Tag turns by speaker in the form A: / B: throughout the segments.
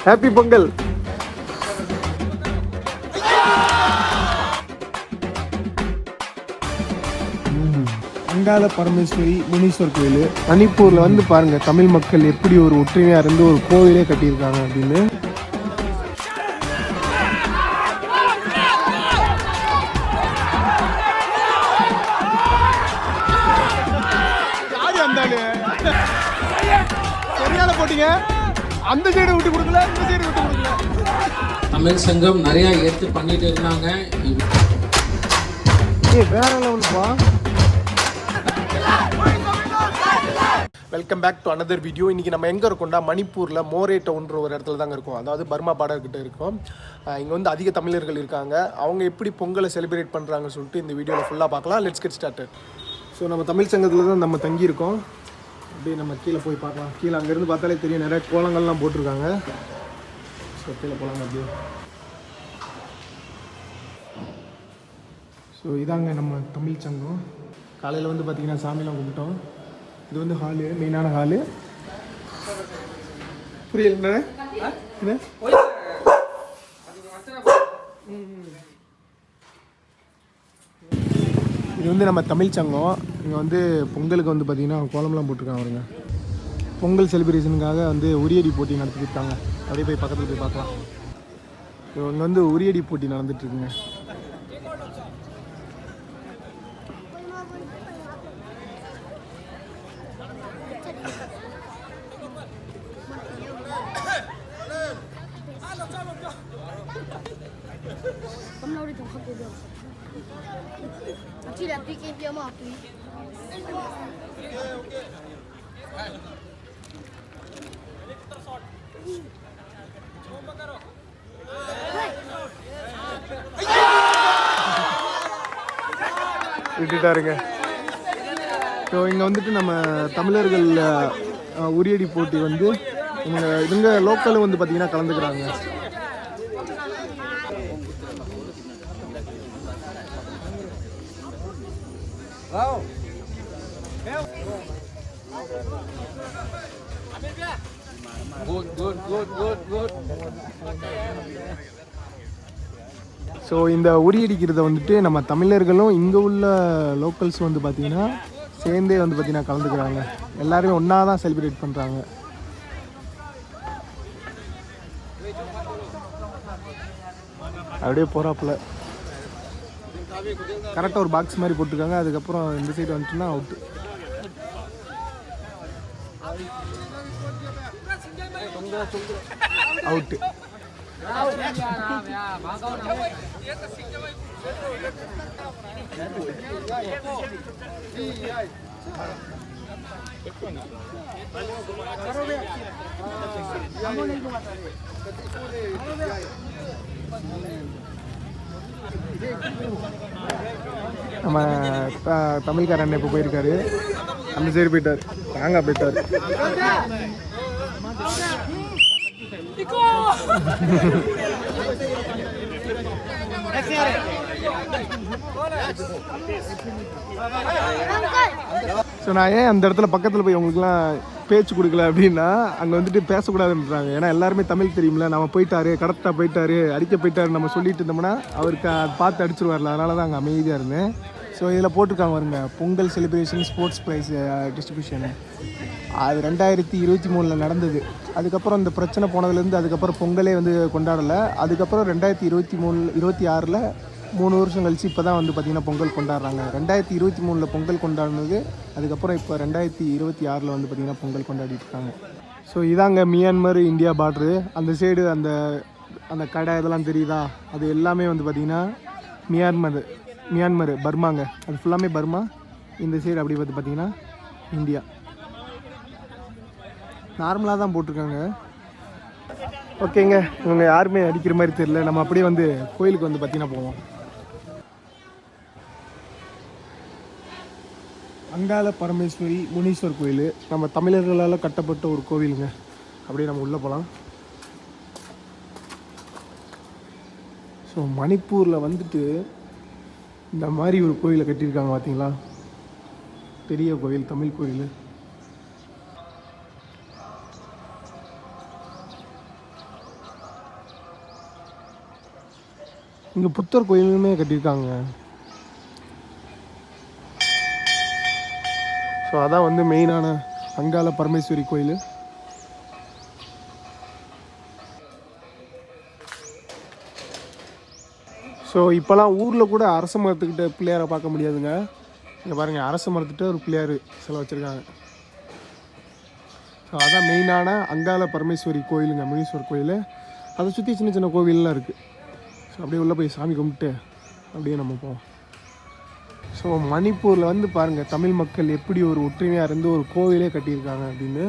A: Happy Pongal. Angala Parameswari Muneeswar கோயில் மணிப்பூரில் வந்து பாருங்கள் தமிழ் மக்கள் எப்படி ஒரு ஒற்றுமையாக இருந்து ஒரு கோவிலே கட்டியிருக்காங்க அப்படின்னு. சரியான போட்டீங்க, அந்த சைடு விட்டு கொடுக்கல, இந்த சைடு விட்டு கொடுக்கல.
B: தமிழ் சங்கம் நிறைய எடுத்து பண்ணிட்டு இருந்தாங்க.
A: வேற லெவல்ப்பா. Welcome back to another video. இன்றைக்கி நம்ம எங்கே இருக்கோம்னா மணிப்பூரில் மோரே டவுன்ற ஒரு இடத்துல தாங்க இருக்கோம். அதாவது பர்மா பார்டர்கிட்ட இருக்கோம். இங்கே வந்து அதிக தமிழர்கள் இருக்காங்க. அவங்க எப்படி பொங்கலை செலிப்ரேட் பண்ணுறாங்கன்னு சொல்லிட்டு இந்த வீடியோவில் ஃபுல்லாக பார்க்கலாம். Let's get started. ஸோ நம்ம தமிழ் சங்கத்தில் தான் நம்ம தங்கியிருக்கோம். அப்படியே நம்ம கீழே போய் பார்க்கலாம். கீழே அங்கேருந்து பார்த்தாலே தெரியும், நிறைய கோலங்கள்லாம் போட்டிருக்காங்க. ஸோ கீழே போகலாங்க அப்படியே. ஸோ இதாங்க நம்ம தமிழ் சங்கம். காலையில் வந்து பார்த்திங்கன்னா சாமிலாம் கும்பிட்டோம். இது வந்து ஹாலு, மெயினான ஹாலு. புரியல என்ன? இது வந்து நம்ம தமிழ் சங்கம். இங்கே வந்து பொங்கலுக்கு வந்து பார்த்திங்கன்னா கோலம்லாம் போட்டிருக்காங்க பாருங்க. பொங்கல் செலிப்ரேஷனுக்காக வந்து உரியடி போட்டி நடத்திருக்காங்க. அப்படியே போய் பக்கத்தில் போய் பார்க்கலாம். இங்கே வந்து உரியடி போட்டி நடந்துட்டுருக்குங்க. விட்டுட்டாருங்க. ஸோ இங்கே வந்துட்டு நம்ம தமிழர்கள் உரியடி போட்டி வந்து இவங்க லோக்கலும் வந்து பார்த்திங்கன்னா கலந்துக்கிறாங்க. ஸோ இந்த உரியடிக்கிறத வந்துட்டு நம்ம தமிழர்களும் இங்கே உள்ள லோக்கல்ஸ் வந்து பார்த்திங்கன்னா சேர்ந்தே வந்து பார்த்திங்கன்னா கலந்துக்கிறாங்க. எல்லாருமே ஒன்றா தான் செலிப்ரேட் பண்ணுறாங்க. அப்படியே போகிறாப்புல கரெக்டாக ஒரு பாக்ஸ் மாதிரி போட்டிருக்காங்க. அதுக்கப்புறம் இந்த சைடு வந்துட்டுன்னா அவுட்டு. அவுட்டு. நம்ம தமிழ்காரன் இப்போ போயிருக்காரு, அந்த சைடு போயிட்டார், தாங்க போயிட்டார். ஸோ நான் ஏன் அந்த இடத்துல பக்கத்தில் போய் உங்களுக்குலாம் பேச்சு கொடுக்கல அப்படின்னா, அங்கே வந்துட்டு பேசக்கூடாதுன்றாங்க. ஏன்னா எல்லாருமே தமிழ் தெரியுமில்ல. நம்ம போயிட்டாரு, கரெக்டாக போயிட்டாரு, அடிக்க போயிட்டாரு நம்ம சொல்லிட்டு இருந்தோம்னா அவருக்கு பார்த்து அடிச்சிருவார்ல. அதனால தான் அங்கே அமைதியாக இருந்தேன். ஸோ இதில் போட்டிருக்காங்க வருங்க, Pongal celebration sports prize distribution. அது 2023 நடந்தது. அதுக்கப்புறம் இந்த பிரச்சனை போனதுலேருந்து அதுக்கப்புறம் பொங்கலே வந்து கொண்டாடலை. அதுக்கப்புறம் 2026 3 வருஷம் கழிச்சு இப்போ தான் வந்து பார்த்திங்கன்னா பொங்கல் கொண்டாடுறாங்க. 2023 பொங்கல் கொண்டாடினது. அதுக்கப்புறம் இப்போ 2026 வந்து பார்த்திங்கன்னா பொங்கல் கொண்டாடிட்டு இருக்காங்க. ஸோ இதாங்க மியான்மர் இந்தியா பார்ட்ரு. அந்த சைடு அந்த அந்த கடை இதெல்லாம் தெரியுதா, அது எல்லாமே வந்து பார்த்திங்கன்னா மியான்மர் பர்மாங்க. அது ஃபுல்லாமே பர்மா. இந்த சைடு அப்படி வந்து பார்த்திங்கன்னா இந்தியா. நார்மலாக தான் போட்டிருக்காங்க. ஓகேங்க, இவங்க யாருமே அடிக்கிற மாதிரி தெரியல. நம்ம அப்படியே வந்து கோயிலுக்கு வந்து பார்த்திங்கன்னா போவோம். அங்காள பரமேஸ்வரி முனீஸ்வர் கோயில் நம்ம தமிழர்களால் கட்டப்பட்ட ஒரு கோவிலுங்க. அப்படியே நம்ம உள்ளே போகலாம். ஸோ மணிப்பூரில் வந்துட்டு இந்த மாதிரி ஒரு கோயிலை கட்டியிருக்காங்க பார்த்தீங்களா. பெரிய கோயில், தமிழ் கோயில். இங்கே புத்தர் கோயிலுமே கட்டியிருக்காங்க. ஸோ அதான் வந்து மெயினான அங்காள பரமேஸ்வரி கோயில். ஸோ இப்போலாம் ஊரில் கூட அரச மரத்துக்கிட்ட பிள்ளையாரை பார்க்க முடியாதுங்க. இங்கே பாருங்கள், அரச மரத்துக்கிட்ட ஒரு பிள்ளையார் சிலை வச்சுருக்காங்க. ஸோ அதான் மெயினான அங்காள பரமேஸ்வரி கோயிலுங்க, முனீஸ்வர் கோயில். அதை சுற்றி சின்ன சின்ன கோவில்லாம் இருக்குது. ஸோ அப்படியே உள்ளே போய் சாமி கும்பிட்டு அப்படியே நம்ம போவோம். ஸோ மணிப்பூரில் வந்து பாருங்கள், தமிழ் மக்கள் எப்படி ஒரு ஒற்றுமையாக இருந்து ஒரு கோவிலே கட்டியிருக்காங்க அப்படின்னு.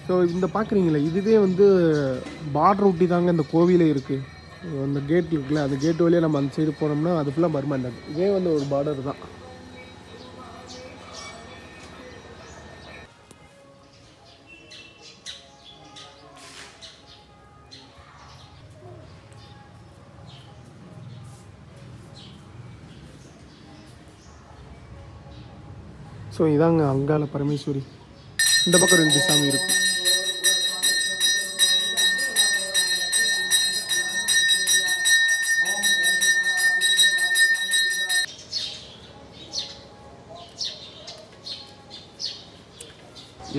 A: ஸோ இந்த பார்க்குறீங்களே, இதுவே வந்து பார்டர் ஒட்டி தாங்க இந்த கோவிலே இருக்குது. அந்த கேட் இருக்குல்ல, அந்த கேட் வழியாக நம்ம அந்த சைடு போனோம்னா அது ஃபுல்லாக பர்மா. இந்த இதே வந்து ஒரு பார்டர் தான். ஸோ இதாங்க அங்காள பரமேஸ்வரி. இந்த பக்கம் 2 சாமி இருக்கு.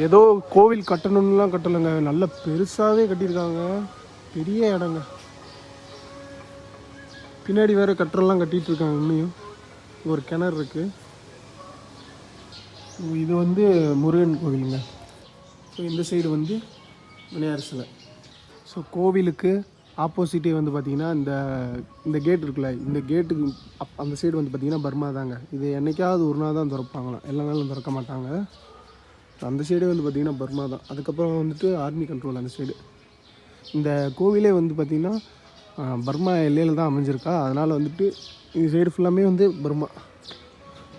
A: ஏதோ கோவில் கட்டணும்லாம் கட்டலைங்க, நல்ல பெருசாகவே கட்டியிருக்காங்க. பெரிய இடங்க. பின்னாடி வேறு கட்டரெல்லாம் கட்டிகிட்டு இருக்காங்க. இன்னும் ஒரு கிணறு இருக்குது. இது வந்து முருகன் கோவிலுங்க. ஸோ இந்த சைடு வந்து விநாயகர் சிலை. ஸோ கோவிலுக்கு ஆப்போசிட்டே வந்து பார்த்திங்கன்னா இந்த கேட் இருக்குல்ல, இந்த கேட்டுக்கு அந்த சைடு வந்து பார்த்திங்கன்னா பர்மா தாங்க. இது என்றைக்காவது ஒரு நாள் தான் திறப்பாங்களாம், எல்லா நாளும் திறக்க மாட்டாங்க. அந்த சைடே வந்து பார்த்திங்கன்னா பர்மா தான். அதுக்கப்புறம் வந்துட்டு ஆர்மி கண்ட்ரோல் அந்த சைடு. இந்த கோவிலே வந்து பார்த்திங்கன்னா பர்மா எல்லையில் தான் அமைஞ்சிருக்கா. அதனால் வந்துட்டு இந்த சைடு ஃபுல்லாமே வந்து பர்மா.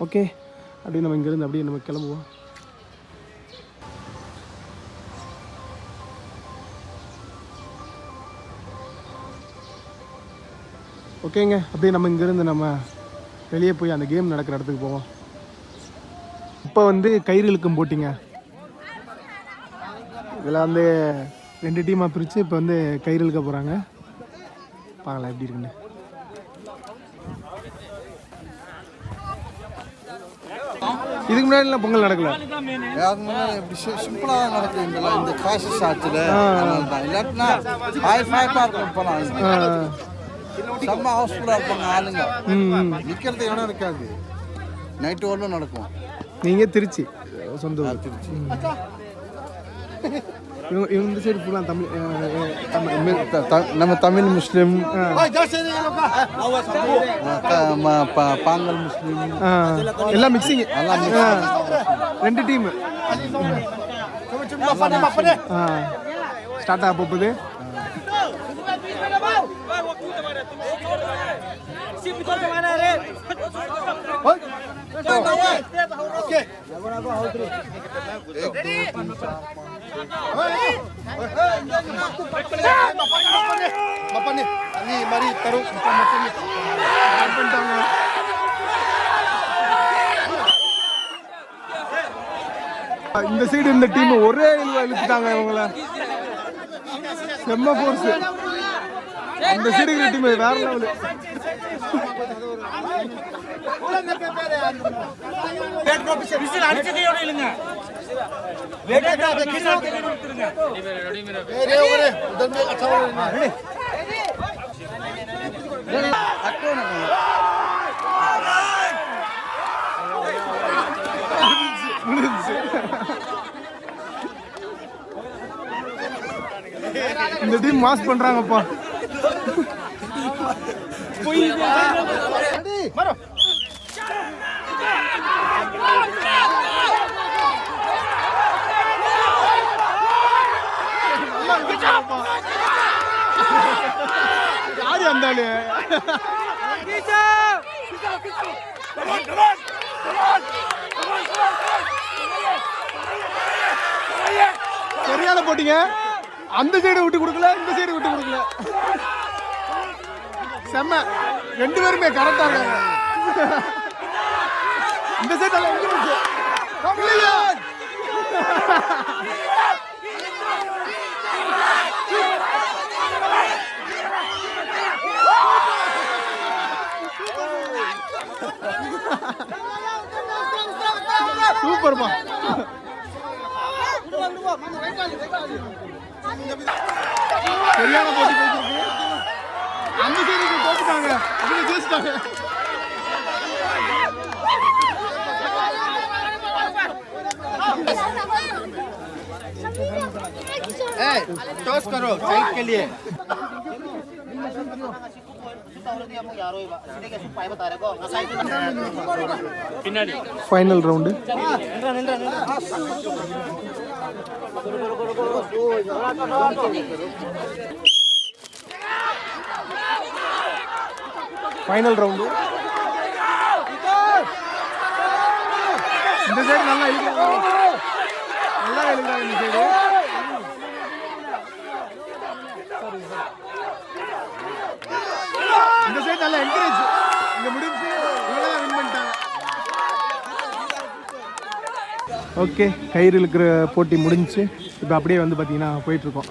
A: ஓகே, அப்படியே நம்ம இங்கேருந்து அப்படியே நம்ம கிளம்புவோம். ஓகேங்க, அப்படியே நம்ம இங்கேருந்து நம்ம வெளியே போய் அந்த கேம் நடக்கிற இடத்துக்கு போவோம். இப்போ வந்து கயிறு இழுக்கும் போட்டிங்க. இதில் வந்து 2 டீமாக பிரித்து இப்போ வந்து கயிறு இழுக்க போகிறாங்க. பார்க்கலாம் எப்படி இருக்குன்னு. இதுக்கு முன்னாடிலாம் பொங்கல் நடக்கல.
C: சிம்பிளாக நடக்கும் இந்த கிளாஸஸ் ஆச்சுல. இல்லாட்டினா செம்ம ஹவுஸ்ஃபுல்லாக இருப்பாங்க ஆளுங்க. நிற்கிறது இடம் இருக்காது. நைட்டு வரலும் நடக்கும்.
A: நீங்கள் திருச்சி சொந்த திருச்சி. இந்த சைடு ஃபுல்லாக
C: நம்ம தமிழ் முஸ்லீம், பாங்கல் முஸ்லீம்
A: எல்லாம் மிக்சிங்.
C: எல்லாம்
A: 2 டீம் ஸ்டார்ட் ஆக போகுது. இந்த சைடு இந்த டீம் ஒரே இழுத்துட்டாங்க இவங்கள. செம்ம ஃபோர்ஸ். அந்த சைடு இருக்கிற டீம் வேற லெவலு. இந்த டீம் மாஸ் பண்றாங்கப்பா. யாரு அந்தாளு? சரியான போட்டீங்க. அந்த சைடு விட்டு கொடுக்கல, இந்த சைடு விட்டு கொடுக்கல. செம்ம. 2 பேருமே கரெக்டா இருக்காங்க. இந்த சைடு எல்லாம் எங்க இருக்கு? சூப்பர்ப்பா. சரியான போட்டி போயிருக்கு. அந்த சைடுக்கு போட்டுட்டாங்க, அப்படியே ஜெயிச்சிட்டாங்க.
C: टॉस करो साइड के लिए.
A: Final round. Final round. இந்த சைடு நல்லா இழுக்கிறாங்க, நல்லா இழுக்கிறாங்க இந்த சைடு. இந்த சைடு நல்லா என்கரேஜ். இந்த முடிஞ்சு இவங்க வின் பண்ணிட்டாங்க. ஓகே, கயிறு இழுக்கிற போட்டி முடிஞ்சிச்சு. இப்போ அப்படியே வந்து பார்த்தீங்கன்னா போயிட்டுருக்கோம்.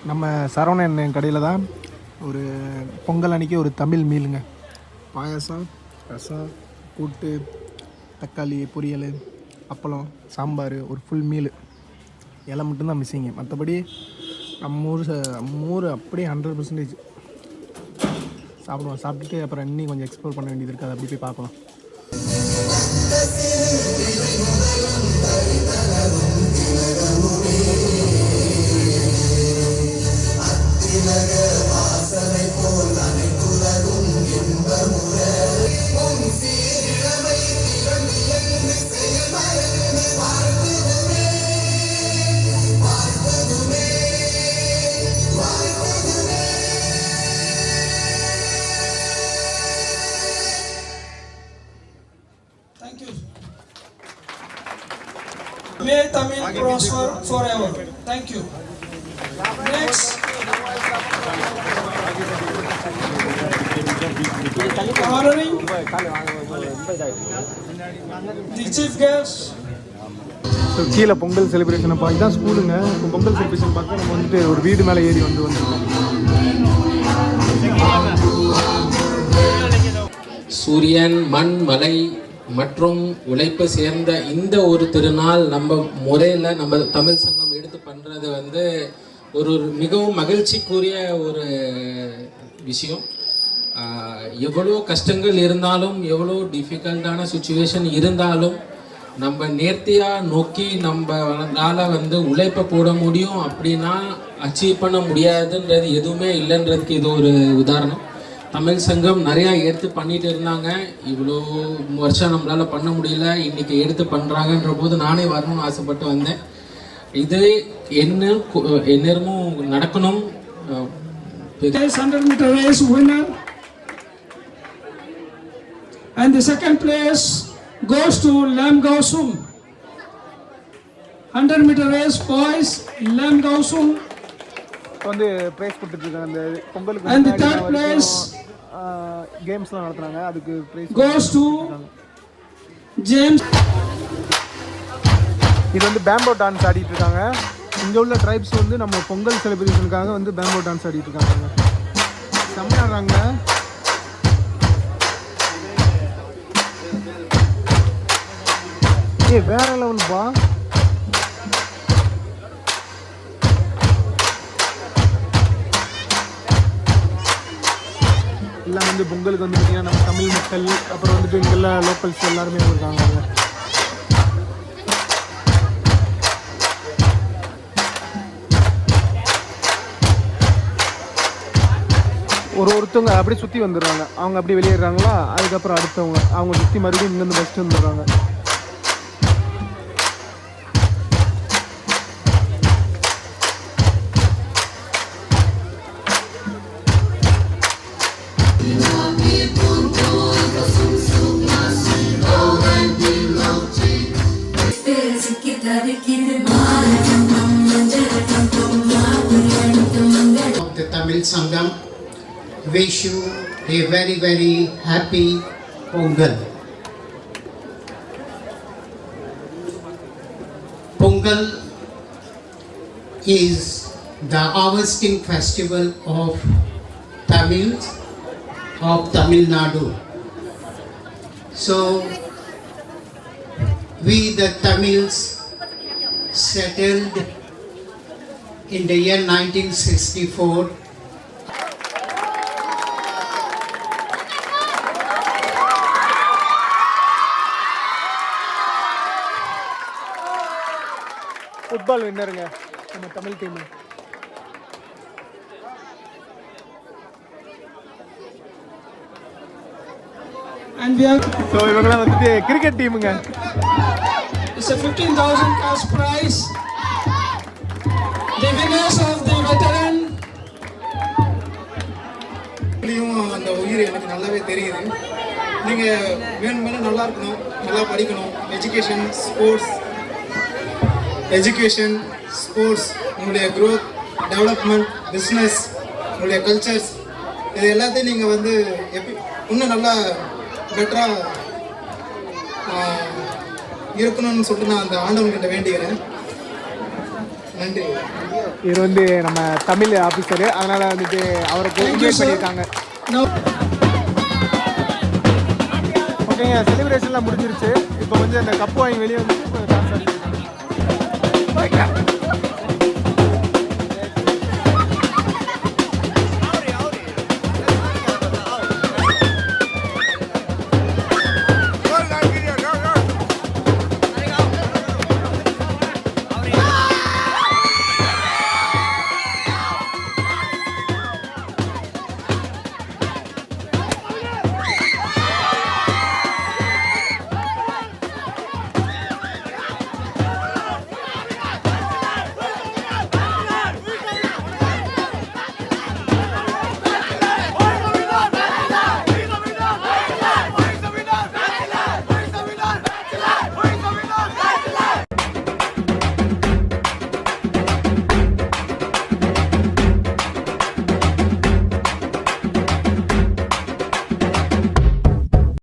A: நம்ம சரவணன் கடையில் தான் ஒரு பொங்கல் அன்னைக்கு ஒரு தமிழ் மீலுங்க. பாயாசம், ரசம், கூட்டு, தக்காளி பொரியல், அப்பளம், சாம்பார், ஒரு ஃபுல் மீல். இலை மட்டும்தான் மிஸ்ஸிங்க. மற்றபடி நம்ம ஊர் அப்படியே 100% சாப்பிடுவோம். சாப்பிட்டுட்டு அப்புறம் இன்னும் கொஞ்சம் எக்ஸ்ப்ளோர் பண்ண வேண்டியது இருக்குது. அதை அப்படி போய் பார்க்கலாம்.
D: May Tamil prosper forever. Thank you. Next. Honoring the chief guest.
A: So கீழே பொங்கல் செலிப்ரேஷனை பார்த்து தான் ஸ்கூலுங்க. இப்போ பொங்கல் செலிப்ரேஷன் பார்க்க நம்ம வந்துட்டு ஒரு வீடு மேலே ஏறி வந்துருக்கோம்.
B: சூரியன், மண், மலை மற்றும் உழைப்பு சேர்ந்த இந்த ஒரு திருநாள் நம்ம முறையில் நம்ம தமிழ் சங்கம் எடுத்து பண்ணுறது வந்து ஒரு மிகவும் மகிழ்ச்சிக்குரிய ஒரு விஷயம். எவ்வளோ கஷ்டங்கள் இருந்தாலும், எவ்வளோ டிஃபிகல்ட்டான சுச்சுவேஷன் இருந்தாலும், நம்ம நேர்த்தியாக நோக்கி நம்மளால் வந்து உழைப்பை போட முடியும். அப்படின்னா அச்சீவ் பண்ண முடியாதுன்றது எதுவுமே இல்லைன்றதுக்கு இது ஒரு உதாரணம். தமிழ் சங்கம் நிறையா எடுத்து பண்ணிட்டு இருந்தாங்க. இவ்வளோ வருஷம் நம்மளால் பண்ண முடியல, இன்றைக்கி எடுத்து பண்ணுறாங்கன்ற போது நானே வரணும்னு ஆசைப்பட்டு வந்தேன். இது என்னமும் நடக்கணும்.
D: 100 meter race winner, and the second place goes to Lam Gausum. 100 meter race boys, Lam Gausum.
A: வந்து ப்ரைஸ் கொடுத்துட்ருக்காங்க. அந்த பொங்கலுக்கு
D: And the third place
A: கேம்ஸ்லாம் நடத்துனாங்க. அதுக்கு ப்ரைஸ்
D: goes to James.
A: இது வந்து பேம்போ டான்ஸ் ஆடிட்டு இருக்காங்க. இங்கே உள்ள ட்ரைப்ஸ் வந்து நம்ம பொங்கல் செலிப்ரேஷனுக்காக வந்து பேம்போ டான்ஸ் ஆடிட்டு இருக்காங்க. செம்மையாடுறாங்க. வேற லெவல்பா. எல்லாம் வந்து பொங்கலுக்கு வந்து பார்த்தீங்கன்னா நம்ம தமிழ் மக்கள், அப்புறம் வந்துட்டு இங்கெல்லாம் லோக்கல்ஸ் எல்லாருமே இருக்காங்க. ஒருத்தவங்க அப்படியே சுற்றி வந்துடுறாங்க. அவங்க அப்படியே வெளியேறாங்களா, அதுக்கப்புறம் அடுத்தவங்க அவங்க சுற்றி மறுபடியும் இங்கேருந்து ஃபஸ்ட்டு வந்துடுறாங்க.
E: The Tamil Sangam wish you a very, very happy Pongal. Pongal is the harvesting festival of Tamils of Tamil Nadu. So we the Tamils settled in the year 1964.
A: Football வின்னருங்க நம்ம Tamil team.
D: And we have
A: so இவங்கெல்லாம் வந்துட்டு cricket டீமுங்க.
D: it's a 15,000 cash prize. The winners of the veteran.
F: அந்த உயிர் எனக்கு நல்லாவே தெரியுது. நீங்கள் வேணும் வேணும் நல்லா இருக்கணும், நல்லா படிக்கணும். எஜுகேஷன் ஸ்போர்ட்ஸ் உங்களுடைய க்ரோத், டெவலப்மெண்ட், பிஸ்னஸ், உங்களுடைய கல்ச்சர்ஸ், இது எல்லாத்தையும் நீங்கள் வந்து இன்னும் நல்லா பெட்டராக இருக்கணும்னு சொல்லிட்டு நான் அந்த ஆண்டவன்கிட்ட வேண்டிக்கிறேன். நன்றி.
A: இவர் வந்து நம்ம தமிழ் ஆஃபீஸரு, அதனால் வந்துட்டு அவருக்கு இன்வைட் பண்ணியிருக்காங்க. ஓகேங்க, செலிப்ரேஷன்லாம் முடிஞ்சிருச்சு. இப்போ வந்து அந்த கப்பு வாங்கி வெளியே வந்து டான்ஸ் ஆடிட்டு இருக்காங்க.